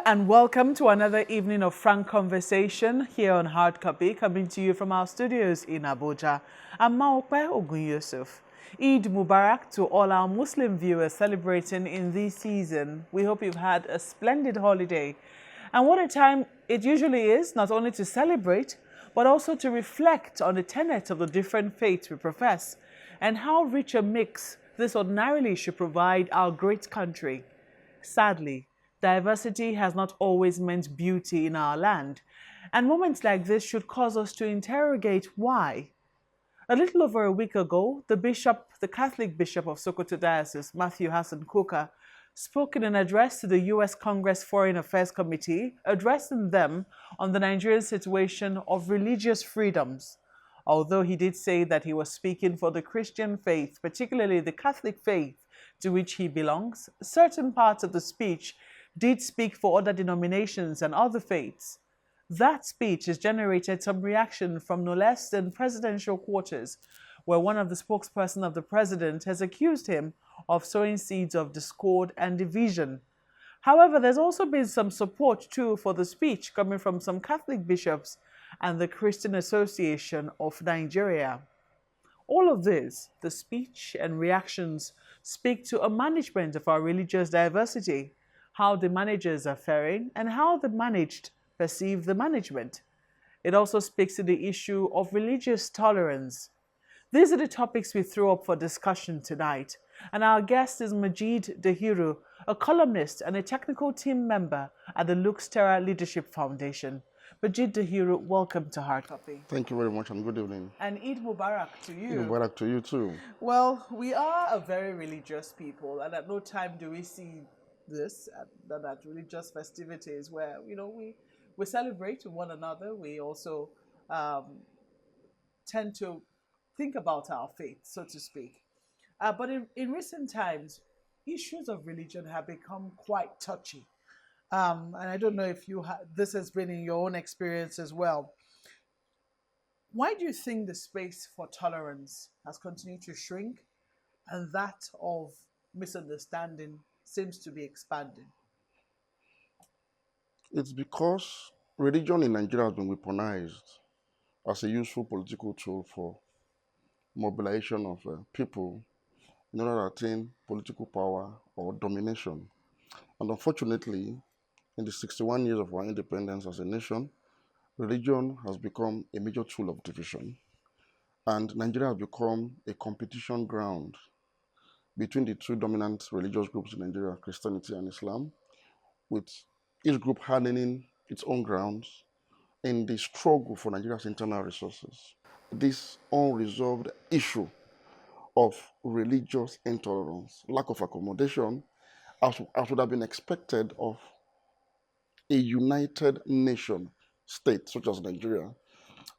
and welcome to another evening of frank conversation here on Hard Copy, coming to you from our studios in Abuja. I'm Maokpe Ogun Yusuf. Eid Mubarak to all our Muslim viewers celebrating in this season. We hope you've had a splendid holiday. And what a time it usually is, not only to celebrate, but also to reflect on the tenets of the different faiths we profess and how rich a mix this ordinarily should provide our great country. Sadly, diversity has not always meant beauty in our land, and moments like this should cause us to interrogate why. A little over a week ago, the Catholic Bishop of Sokoto Diocese, Matthew Hassan Kuka, spoke in an address to the U.S. Congress Foreign Affairs Committee, addressing them on the Nigerian situation of religious freedoms. Although he did say that he was speaking for the Christian faith, particularly the Catholic faith to which he belongs, certain parts of the speech did speak for other denominations and other faiths. That speech has generated some reaction from no less than presidential quarters, where one of the spokesperson of the president has accused him of sowing seeds of discord and division. However, there's also been some support too for the speech coming from some Catholic bishops and the Christian Association of Nigeria. All of this, the speech and reactions, speak to a management of our religious diversity, how the managers are faring, and how the managed perceive the management. It also speaks to the issue of religious tolerance. These are the topics we throw up for discussion tonight, and our guest is Majid Dahiru, a columnist and a technical team member at the Luxterra Leadership Foundation. Majid Dahiru, welcome to Hard Copy. Thank you very much and good evening. And Eid Mubarak to you. Eid Mubarak to you too. Well, we are a very religious people, and at no time do we see this at religious festivities where we celebrate one another. We also tend to think about our faith, so to speak. But in recent times, issues of religion have become quite touchy. And I don't know if this has been in your own experience as well. Why do you think the space for tolerance has continued to shrink and that of misunderstanding seems to be expanding? It's because religion in Nigeria has been weaponized as a useful political tool for mobilization of people in order to attain political power or domination. And unfortunately, in the 61 years of our independence as a nation, religion has become a major tool of division. And Nigeria has become a competition ground between the two dominant religious groups in Nigeria, Christianity and Islam, with each group hardening its own grounds in the struggle for Nigeria's internal resources. This unresolved issue of religious intolerance, lack of accommodation, as would have been expected of a united nation state such as Nigeria.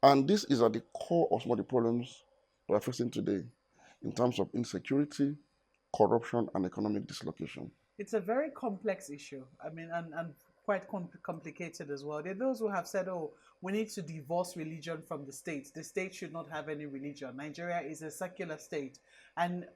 And this is at the core of some of the problems we are facing today in terms of insecurity, corruption, and economic dislocation. It's a very complex issue. I mean, and quite complicated as well. There are those who have said, oh, we need to divorce religion from the state. The state should not have any religion. Nigeria is a secular state. And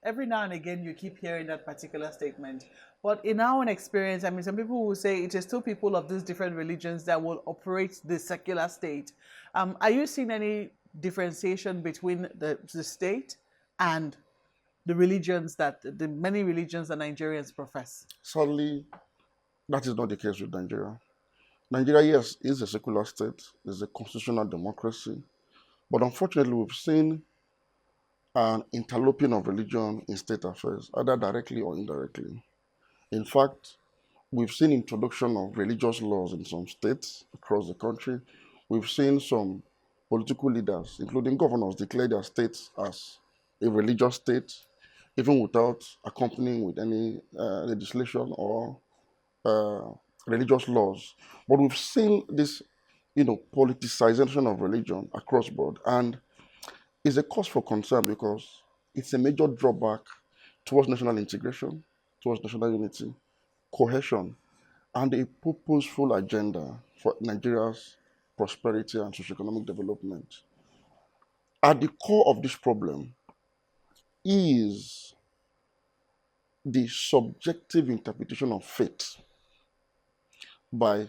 every now and again, you keep hearing that particular statement. But in our own experience, I mean, some people will say it is still people of these different religions that will operate the secular state. Are you seeing any differentiation between the state and the many religions that Nigerians profess? Sadly, that is not the case with Nigeria. Nigeria, yes, is a secular state, is a constitutional democracy, but unfortunately we've seen an interloping of religion in state affairs, either directly or indirectly. In fact, we've seen introduction of religious laws in some states across the country. We've seen some political leaders, including governors, declare their states as a religious state, even without accompanying with any legislation or religious laws. But we've seen this, politicization of religion across board, and it's a cause for concern because it's a major drawback towards national integration, towards national unity, cohesion, and a purposeful agenda for Nigeria's prosperity and socioeconomic development. At the core of this problem is the subjective interpretation of faith by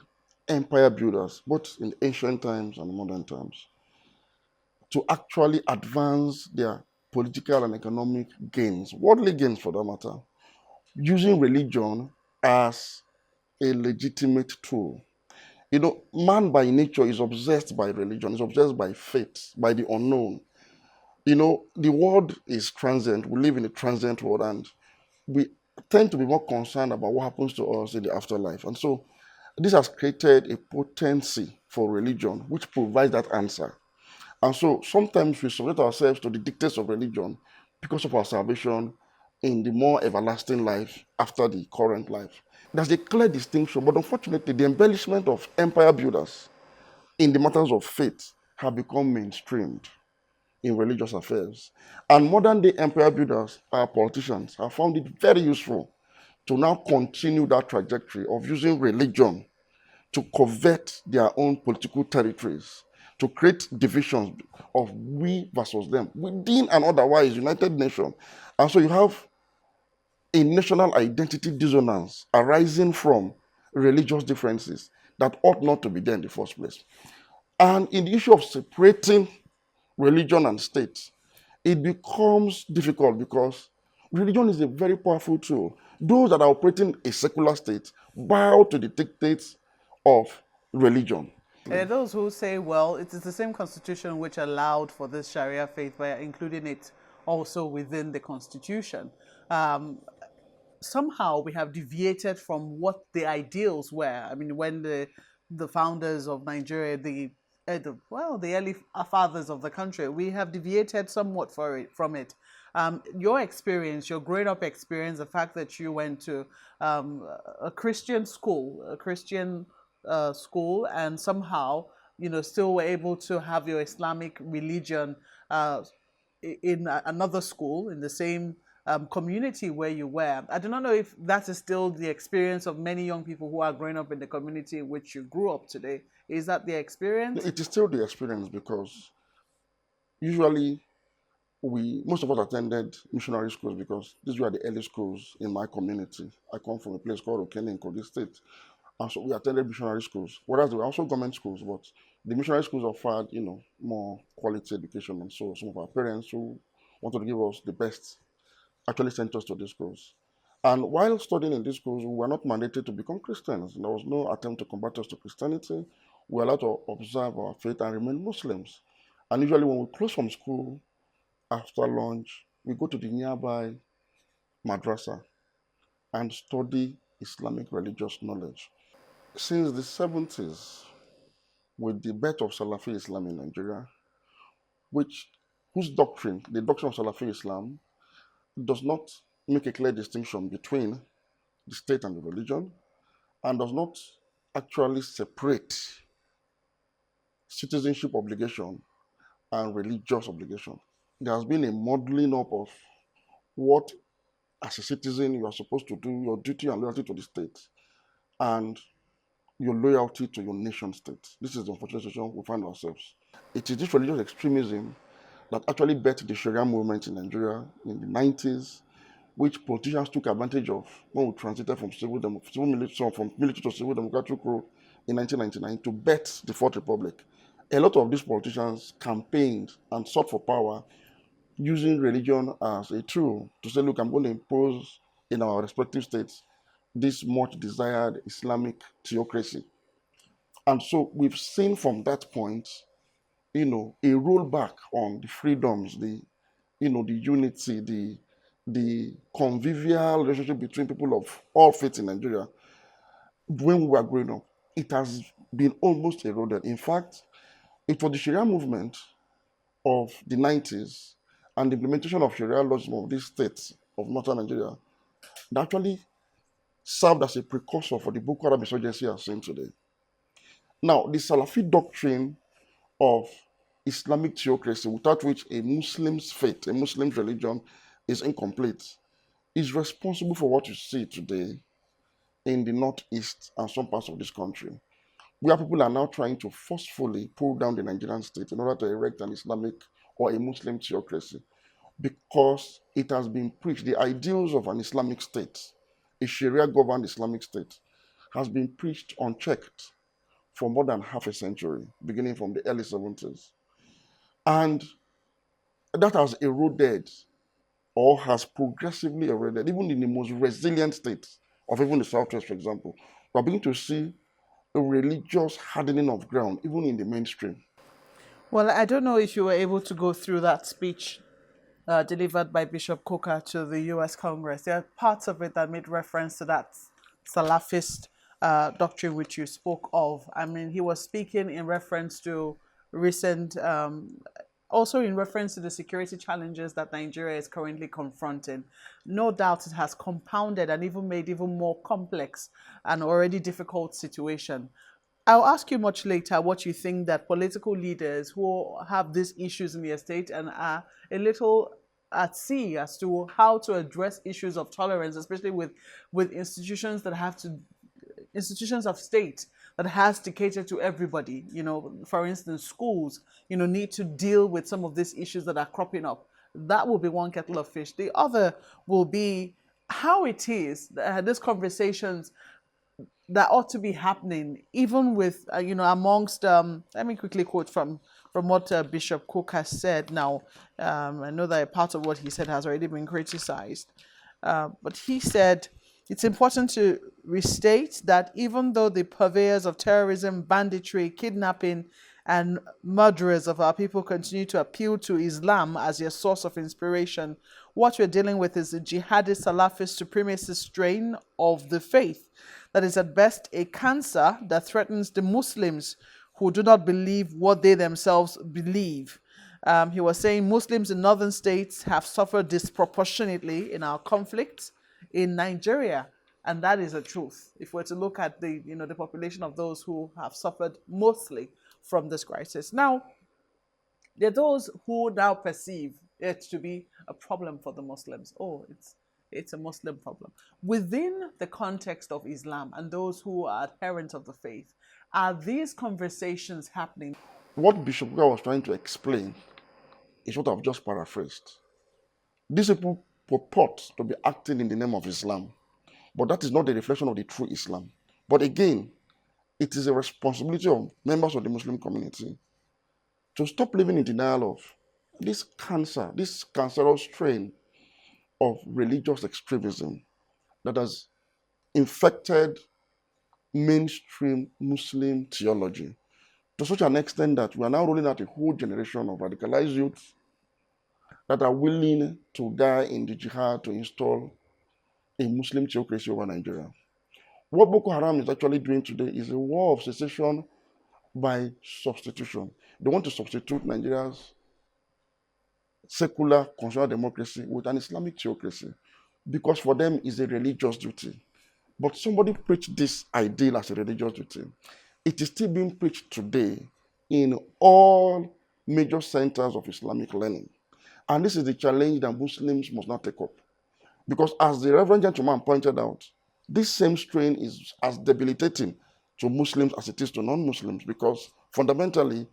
empire builders, both in ancient times and modern times, to actually advance their political and economic gains, worldly gains for that matter, using religion as a legitimate tool. You know, man by nature is obsessed by religion, is obsessed by faith, by the unknown. You know, the world is transient. We live in a transient world, and we tend to be more concerned about what happens to us in the afterlife. And so this has created a potency for religion, which provides that answer. And so sometimes we submit ourselves to the dictates of religion because of our salvation in the more everlasting life after the current life. There's a clear distinction, but unfortunately, the embellishment of empire builders in the matters of faith have become mainstreamed in religious affairs. And modern day empire builders, our politicians, have found it very useful to now continue that trajectory of using religion to covet their own political territories, to create divisions of we versus them within an otherwise united nation. And so you have a national identity dissonance arising from religious differences that ought not to be there in the first place. And in the issue of separating religion and state, it becomes difficult because religion is a very powerful tool. Those that are operating a secular state bow to the dictates of religion. And there are those who say, well, it is the same constitution which allowed for this Sharia faith by including it also within the constitution. Um, Somehow we have deviated from what the ideals were. I mean, when the founders of Nigeria, the early fathers of the country, we have deviated somewhat from it. Your experience, your growing up experience, the fact that you went to a Christian school, and somehow still were able to have your Islamic religion in another school in the same community where you were. I do not know if that is still the experience of many young people who are growing up in the community in which you grew up today. Is that the experience? It is still the experience because usually most of us attended missionary schools because these were the early schools in my community. I come from a place called Okene in Kogi State. And so we attended missionary schools, whereas there were also government schools, but the missionary schools offered, more quality education. And so some of our parents who wanted to give us the best actually sent us to these schools. And while studying in these schools, we were not mandated to become Christians. There was no attempt to convert us to Christianity. We were allowed to observe our faith and remain Muslims. And usually when we close from school after lunch, we go to the nearby madrasa and study Islamic religious knowledge. Since the 70s, with the birth of Salafi Islam in Nigeria, which whose doctrine, the doctrine of Salafi Islam, does not make a clear distinction between the state and the religion, and does not actually separate citizenship obligation and religious obligation. There has been a modeling up of what, as a citizen, you are supposed to do, your duty and loyalty to the state, and your loyalty to your nation state. This is the unfortunate situation we find ourselves. It is this religious extremism that actually birthed the Sharia movement in Nigeria in the 90s, which politicians took advantage of when we transited from military to civil democratic rule in 1999 to birth the Fourth Republic. A lot of these politicians campaigned and sought for power using religion as a tool to say, look, I'm going to impose in our respective states this much desired Islamic theocracy. And so we've seen from that point, a rollback on the freedoms, the unity, the convivial relationship between people of all faiths in Nigeria. When we were growing up, it has been almost eroded. In fact, it was the Sharia movement of the 90s and the implementation of Sharia laws of these states of northern Nigeria that actually served as a precursor for the Boko Haram insurgency as seen today. Now, the Salafi doctrine of Islamic theocracy, without which a Muslim's faith, a Muslim's religion, is incomplete, is responsible for what you see today in the northeast and some parts of this country, where people are now trying to forcefully pull down the Nigerian state in order to erect an Islamic or a Muslim theocracy, because it has been preached the ideals of an Islamic state, a Sharia governed Islamic state, has been preached unchecked for more than half a century, beginning from the early 70s. And that has eroded or has progressively eroded, even in the most resilient states of even the Southwest, for example. We're beginning to see a religious hardening of ground, even in the mainstream. Well, I don't know if you were able to go through that speech delivered by Bishop Coker to the U.S. Congress. There are parts of it that made reference to that Salafist doctrine which you spoke of. I mean, he was speaking in reference to recent, also in reference to the security challenges that Nigeria is currently confronting. No doubt it has compounded and even made even more complex an already difficult situation. I'll ask you much later what you think that political leaders who have these issues in their state and are a little at sea as to how to address issues of tolerance, especially with institutions that have to institutions of state that has to cater to everybody. You know, for instance, schools, need to deal with some of these issues that are cropping up. That will be one kettle of fish. The other will be how it is that these conversations that ought to be happening, even with amongst. Let me quickly quote from what Bishop Cook has said. Now, I know that a part of what he said has already been criticized, but he said it's important to restate that even though the purveyors of terrorism, banditry, kidnapping, and murderers of our people continue to appeal to Islam as their source of inspiration, what we're dealing with is a jihadist Salafist supremacist strain of the faith that is at best a cancer that threatens the Muslims who do not believe what they themselves believe. He was saying Muslims in northern states have suffered disproportionately in our conflicts in Nigeria. And that is the truth. If we're to look at the population of those who have suffered mostly from this crisis. Now, there are those who now perceive it to be a problem for the Muslims. Oh, it's a Muslim problem. Within the context of Islam and those who are adherents of the faith, are these conversations happening? What Bishop Guga was trying to explain is what I've just paraphrased. These people purport to be acting in the name of Islam, but that is not the reflection of the true Islam. But again, it is a responsibility of members of the Muslim community to stop living in denial of this cancer, this cancerous strain of religious extremism that has infected mainstream Muslim theology to such an extent that we are now rolling out a whole generation of radicalized youth that are willing to die in the jihad to install a Muslim theocracy over Nigeria. What Boko Haram is actually doing today is a war of secession by substitution. They want to substitute Nigeria's secular constitutional democracy with an Islamic theocracy because for them it's a religious duty. But somebody preached this ideal as a religious duty. It is still being preached today in all major centers of Islamic learning. And this is the challenge that Muslims must not take up. Because as the Reverend Gentleman pointed out, this same strain is as debilitating to Muslims as it is to non-Muslims because fundamentally,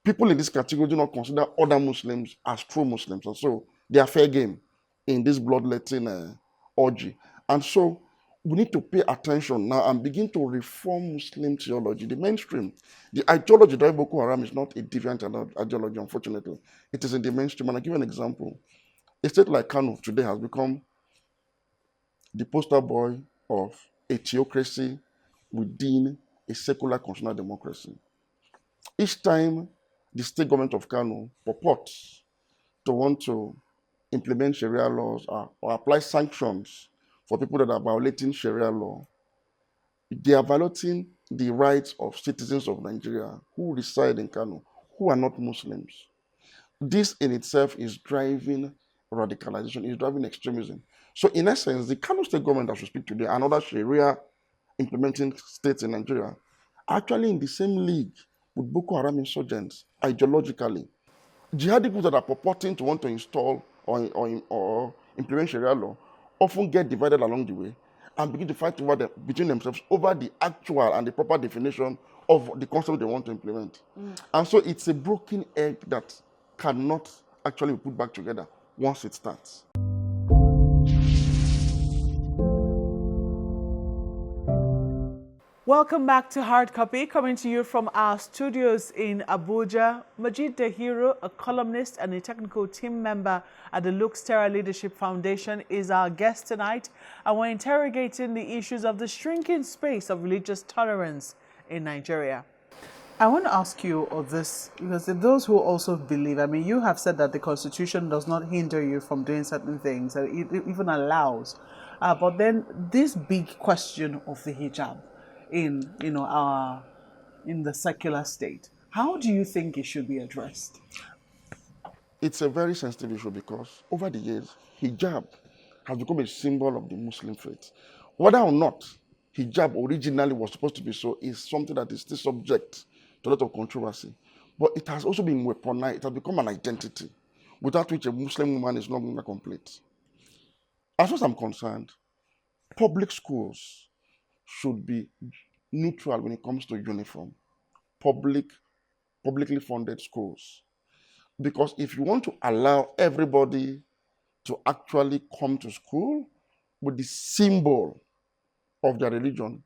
people in this category do not consider other Muslims as true Muslims. And so they are fair game in this bloodletting orgy. And so we need to pay attention now and begin to reform Muslim theology, the mainstream. The ideology that Boko Haram is not a deviant ideology, unfortunately. It is in the mainstream. And I'll give you an example. A state like Kano today has become the poster boy of a theocracy within a secular constitutional democracy. Each time the state government of Kano purports to want to implement Sharia laws or apply sanctions for people that are violating Sharia law, they are violating the rights of citizens of Nigeria who reside in Kano, who are not Muslims. This in itself is driving radicalization, is driving extremism. So in essence, the Kano state government as we speak today and other Sharia implementing states in Nigeria are actually in the same league with Boko Haram insurgents ideologically. Jihadi groups that are purporting to want to install or implement Sharia law often get divided along the way and begin to fight between themselves over the actual and the proper definition of the concept they want to implement. And so it's a broken egg that cannot actually be put back together once it starts. Welcome back to Hard Copy, coming to you from our studios in Abuja. Majid Dahiru, a columnist and a technical team member at the Luxterra Leadership Foundation, is our guest tonight, and we're interrogating the issues of the shrinking space of religious tolerance in Nigeria. I want to ask you of this, because those who also believe, I mean, you have said that the Constitution does not hinder you from doing certain things, and it even allows. But then this big question of the hijab in, in the secular state, how do you think it should be addressed? It's a very sensitive issue because over the years, hijab has become a symbol of the Muslim faith. Whether or not hijab originally was supposed to be so is something that is still subject to a lot of controversy. But it has also been weaponized. It has become an identity without which a Muslim woman is no longer complete. As far as I'm concerned, public schools should be neutral when it comes to uniform. Publicly funded schools. Because if you want to allow everybody to actually come to school with the symbol of their religion,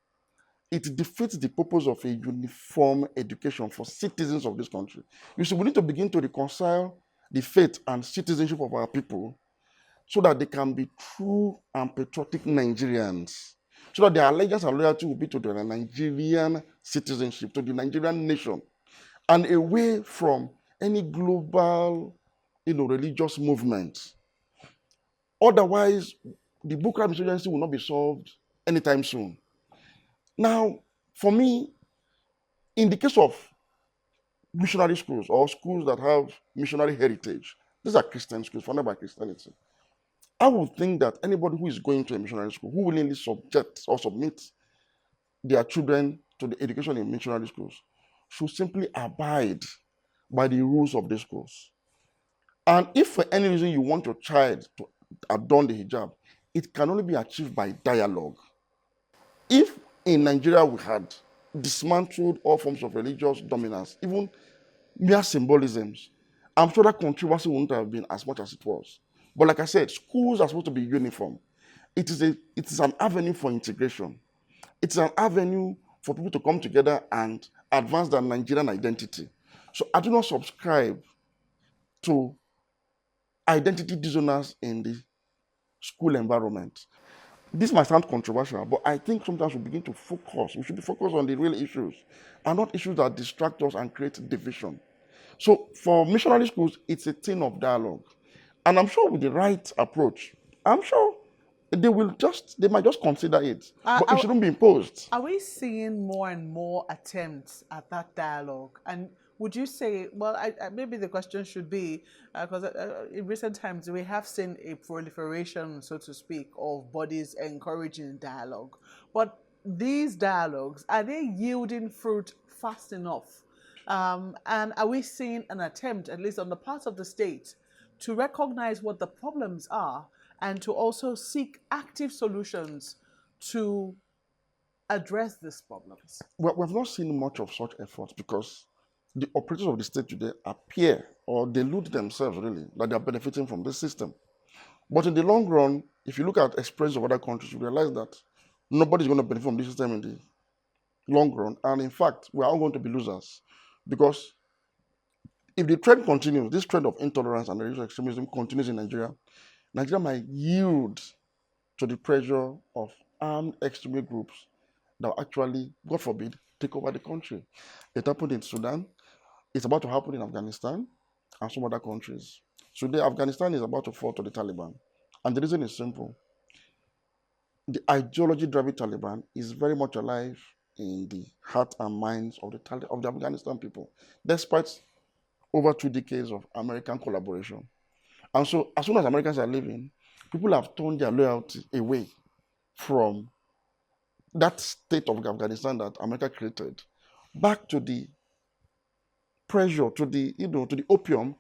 it defeats the purpose of a uniform education for citizens of this country. You see, we need to begin to reconcile the faith and citizenship of our people so that they can be true and patriotic Nigerians. So that their allegiance and loyalty will be to the Nigerian citizenship, to the Nigerian nation, and away from any global, religious movement. Otherwise, the Boko Haram insurgency will not be solved anytime soon. Now, for me, in the case of missionary schools or schools that have missionary heritage, these are Christian schools funded by Christianity. I would think that anybody who is going to a missionary school, who willingly subject or submit their children to the education in missionary schools, should simply abide by the rules of the schools. And if for any reason you want your child to adorn the hijab, it can only be achieved by dialogue. If in Nigeria we had dismantled all forms of religious dominance, even mere symbolisms, I'm sure that controversy wouldn't have been as much as it was. But like I said, schools are supposed to be uniform. It is an avenue for integration. It's an avenue for people to come together and advance their Nigerian identity. So I do not subscribe to identity dissonance in the school environment. This might sound controversial, but I think sometimes we begin to focus. We should be focused on the real issues and not issues that distract us and create division. So for missionary schools, it's a thing of dialogue. And I'm sure with the right approach, I'm sure they might just consider it, but it shouldn't be imposed. Are we seeing more and more attempts at that dialogue? And would you say, well, maybe the question should be, because in recent times we have seen a proliferation, so to speak, of bodies encouraging dialogue. But these dialogues, are they yielding fruit fast enough? And are we seeing an attempt, at least on the part of the state, to recognize what the problems are and to also seek active solutions to address these problems? Well, we've not seen much of such efforts because the operators of the state today appear or delude themselves really that they are benefiting from this system. But in the long run, if you look at experience of other countries, you realize that nobody's going to benefit from this system in the long run. And in fact, we are all going to be losers because if the trend continues, this trend of intolerance and religious extremism continues in Nigeria, Nigeria might yield to the pressure of armed extremist groups that actually, God forbid, take over the country. It happened in Sudan. It's about to happen in Afghanistan and some other countries. Today, Afghanistan is about to fall to the Taliban. And the reason is simple. The ideology driving Taliban is very much alive in the heart and minds of the Afghanistan people, despite over 2 decades of American collaboration. And so, as soon as Americans are leaving, people have turned their loyalty away from that state of Afghanistan that America created, back to the pressure, to the opium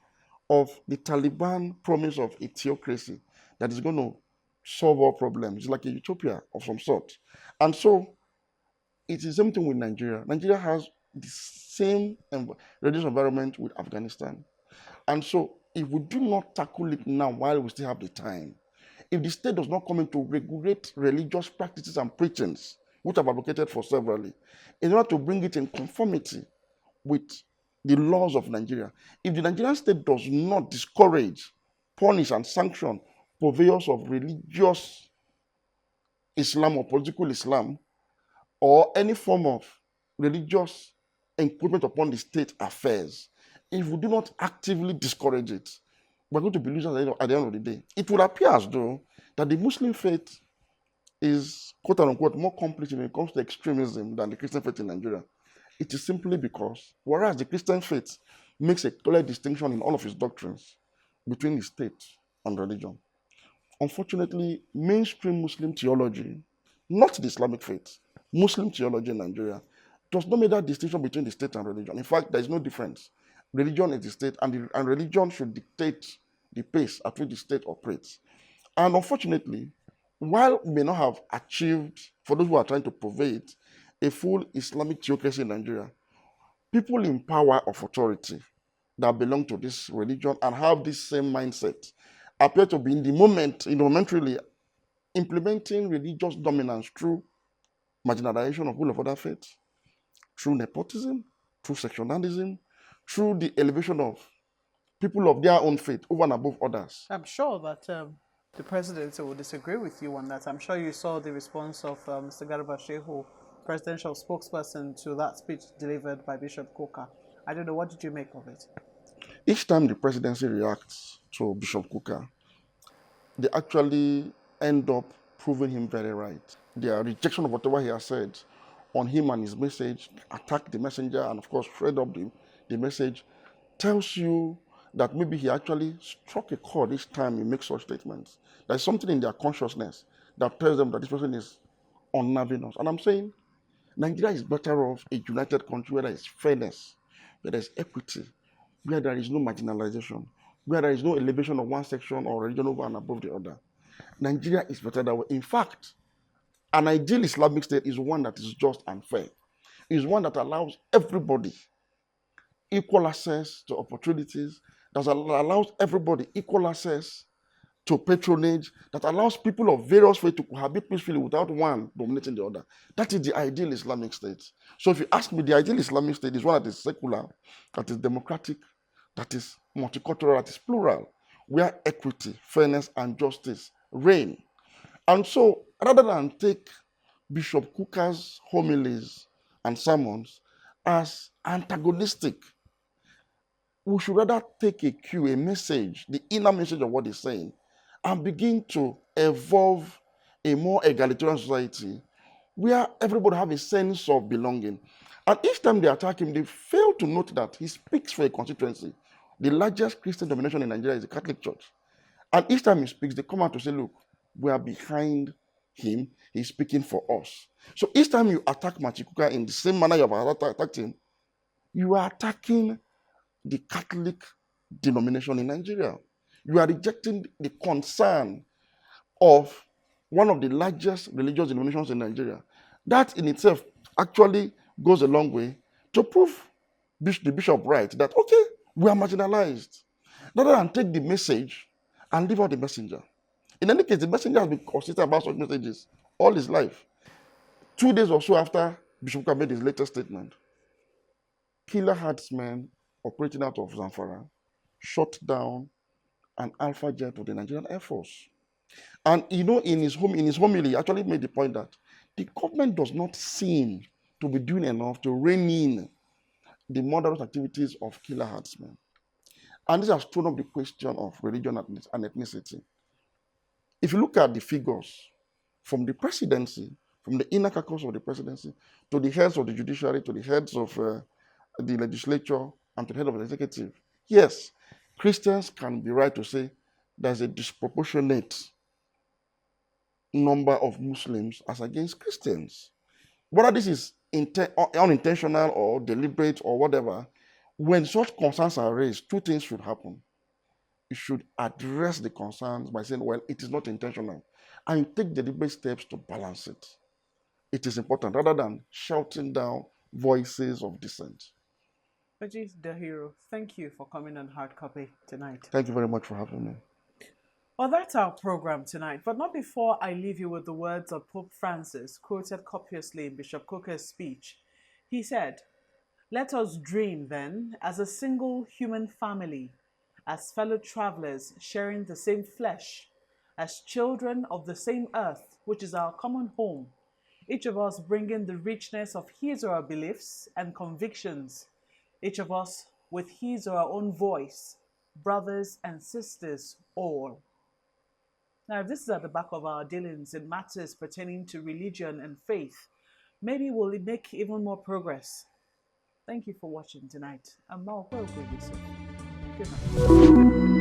of the Taliban promise of a theocracy that is going to solve all problems. It's like a utopia of some sort. And so it is the same thing with Nigeria. Nigeria has the same religious environment with Afghanistan. And so if we do not tackle it now while we still have the time, if the state does not come in to regulate religious practices and preachings, which I've advocated for severally, in order to bring it in conformity with the laws of Nigeria. If the Nigerian state does not discourage, punish, and sanction purveyors of religious Islam or political Islam, or any form of religious encroachment upon the state affairs, if we do not actively discourage it, we're going to be losers at the end of the day. It would appear as though that the Muslim faith is, quote unquote, more complete when it comes to extremism than the Christian faith in Nigeria. It is simply because, whereas the Christian faith makes a clear distinction in all of its doctrines between the state and religion, unfortunately, mainstream Muslim theology, not the Islamic faith, Muslim theology in Nigeria, does not make that distinction between the state and religion. In fact, there is no difference. Religion is the state, and religion should dictate the pace at which the state operates. And unfortunately, while we may not have achieved, for those who are trying to purvey it, a full Islamic theocracy in Nigeria, people in power of authority that belong to this religion and have this same mindset appear to be in the moment, momentarily implementing religious dominance through marginalization of people of other faiths, through nepotism, through sectionalism, through the elevation of people of their own faith over and above others. I'm sure that the presidency will disagree with you on that. I'm sure you saw the response of Mr. Garba Shehu, presidential spokesperson, to that speech delivered by Bishop Kuka. I don't know, what did you make of it? Each time the presidency reacts to Bishop Kuka, they actually end up proving him very right. Their rejection of whatever he has said on him and his message, attack the messenger, and of course, shred up the message, tells you that maybe he actually struck a chord each time he makes such statements. There's something in their consciousness that tells them that this person is unnerving us. And I'm saying Nigeria is better off a united country where there is fairness, where there is equity, where there is no marginalization, where there is no elevation of one section or religion over and above the other. Nigeria is better that way. In fact, an ideal Islamic state is one that is just and fair. Is one that allows everybody equal access to opportunities, that allows everybody equal access to patronage, that allows people of various faiths to cohabit peacefully without one dominating the other. That is the ideal Islamic state. So if you ask me, the ideal Islamic state is one that is secular, that is democratic, that is multicultural, that is plural, where equity, fairness, and justice reign. And so, rather than take Bishop Kuka's homilies and sermons as antagonistic, we should rather take a cue, a message, the inner message of what he's saying, and begin to evolve a more egalitarian society where everybody have a sense of belonging. And each time they attack him, they fail to note that he speaks for a constituency. The largest Christian denomination in Nigeria is the Catholic Church. And each time he speaks, they come out to say, look, we are behind him. He's speaking for us. So each time you attack Machikuka in the same manner you have attacked him, you are attacking the Catholic denomination in Nigeria. You are rejecting the concern of one of the largest religious denominations in Nigeria. That in itself actually goes a long way to prove the bishop right that, okay, we are marginalized. Rather than take the message and leave out the messenger. In any case, the messenger has been consistent about such messages all his life. 2 days or so after Bishop Kuka made his latest statement, killer herdsmen operating out of Zamfara shot down an Alpha jet of the Nigerian Air Force. And in his homily, he actually made the point that the government does not seem to be doing enough to rein in the murderous activities of killer herdsmen. And this has thrown up the question of religion and ethnicity. If you look at the figures from the presidency, from the inner caucus of the presidency, to the heads of the judiciary, to the heads of the legislature, and to the head of the executive, yes, Christians can be right to say there's a disproportionate number of Muslims as against Christians. Whether this is unintentional or deliberate or whatever, when such concerns are raised, two things should happen. You should address the concerns by saying, well, it is not intentional, and you take deliberate steps to balance it. It is important rather than shouting down voices of dissent. Dahiru, thank you for coming on Hard Copy tonight. Thank you very much for having me. Well, that's our program tonight, but not before I leave you with the words of Pope Francis, quoted copiously in Bishop Cooker's speech. He said, "Let us dream, then, as a single human family, as fellow travelers sharing the same flesh, as children of the same earth, which is our common home, each of us bringing the richness of his or her beliefs and convictions, each of us with his or her own voice, brothers and sisters all." Now, if this is at the back of our dealings in matters pertaining to religion and faith, maybe we'll make even more progress. Thank you for watching tonight. I'm Mal Yusuf. Good night.